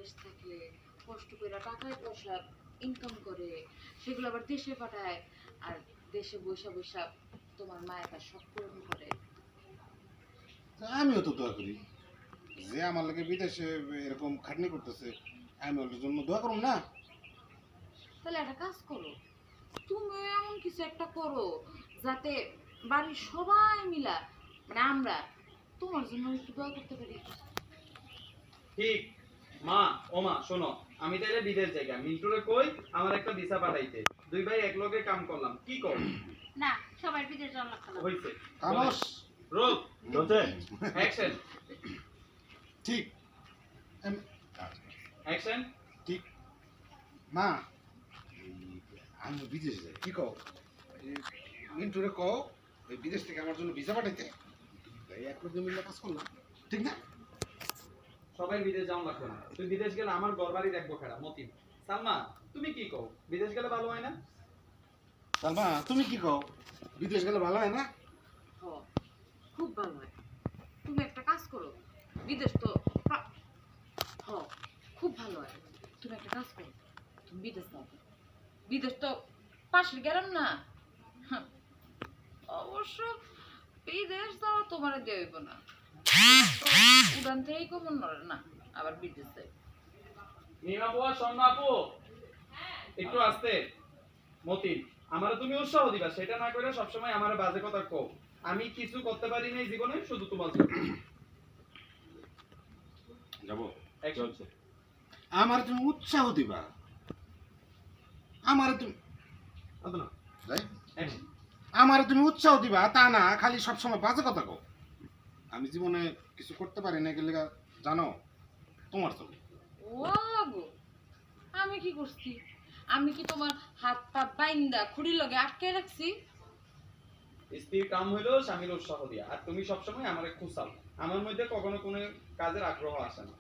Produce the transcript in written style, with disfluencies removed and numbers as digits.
বিদেশ থেকে কষ্ট করে টাকা পয়সা ইনকাম করে সেগুলো আবার দেশে পাঠায় আর দেশে বৈশা বৈশা তোমার মায়ের কাছে শখ পূরণ করে। আমিও তো দোয়া করি যে আমার লাগে বিদেশে এরকম খাটনি করতেছে, আমি ওর জন্য দোয়া করুন না। তাহলে একটা কাজ করো, তুমি এমন কিছু একটা করো যাতে বাড়ির সবাই মিলা মানে আমরা তোমার জন্য একটু দোয়া করতে পারি। ঠিক। মা ও মা শোনো, আমি তাইলে বিদেশ জায়গা মিন্টুরে কই আমার একটা ভিসা পাঠাইতে, দুই ভাই এক লগে কাম করলাম, কি কর? না সবার বিদেশ যাওয়া লাগতো না। হইছে। খামোশ। রোল চলছে অ্যাকশন ঠিক অ্যাকশন। ঠিক। মা আমি বিদেশে যাই, কি কও? মিন্টুরে কও ওই বিদেশ থেকে আমার জন্য ভিসা পাঠাইতে, এই এক লোক মিলে কাজ করলাম, ঠিক না? সবাই বিদেশ যাওয়া লাগবে না, তুই বিদেশ গেলে আমার ঘর বাড়ি দেখবো খেলা মতিন। সালমা তুমি কি কও, বিদেশ গেলে ভালো হয় না? সালমা তুমি কি কও, বিদেশ গেলে ভালো হয় না? হ, খুব ভালো হয়। তুমি একটা কাজ করো, বিদেশ তো হ খুব ভালো হয়। তুমি একটা কাজ করো, তুমি বিদেশ যাও। বিদেশ তো পাশের গেলাম না। হাহ, অবশ্য বিদেশ যাওয়া তোমার দিয়ে হইব না, উড়ান থেকেই কমন নড়ে না আবার বিদেশ যাই। নিমা বুয়া শোন আপু একটু আস্তে। মতিন আমারে তুমি উৎসাহ দিবা, সেটা না করে সবসময় আমারে বাজে কথা কও। আমি কিছু করতে পারি নাই জীবনে, শুধু তোমার জন্য। যাবো। চলছে। আমার তুমি উৎসাহ দিবা, আমার তুমি না যাই অ্যাকশন। আমার তুমি উৎসাহ দিবা তা না খালি সবসময় বাজে কথা কও। আমি জীবনে কিছু করতে পারি না গেলে জানো তোমার তো ও লাগো, আমি কি করছি? আমি কি তোমার হাত পা বাইন্দা খুঁড়ির লগে আটকে রাখছি? স্ত্রীর কাম হইলো স্বামীর উৎসাহ দিয়া, আর তুমি সবসময় আমারে খুঁচাও। আমার মধ্যে কখনো কোনো কাজের আগ্রহ আসে না।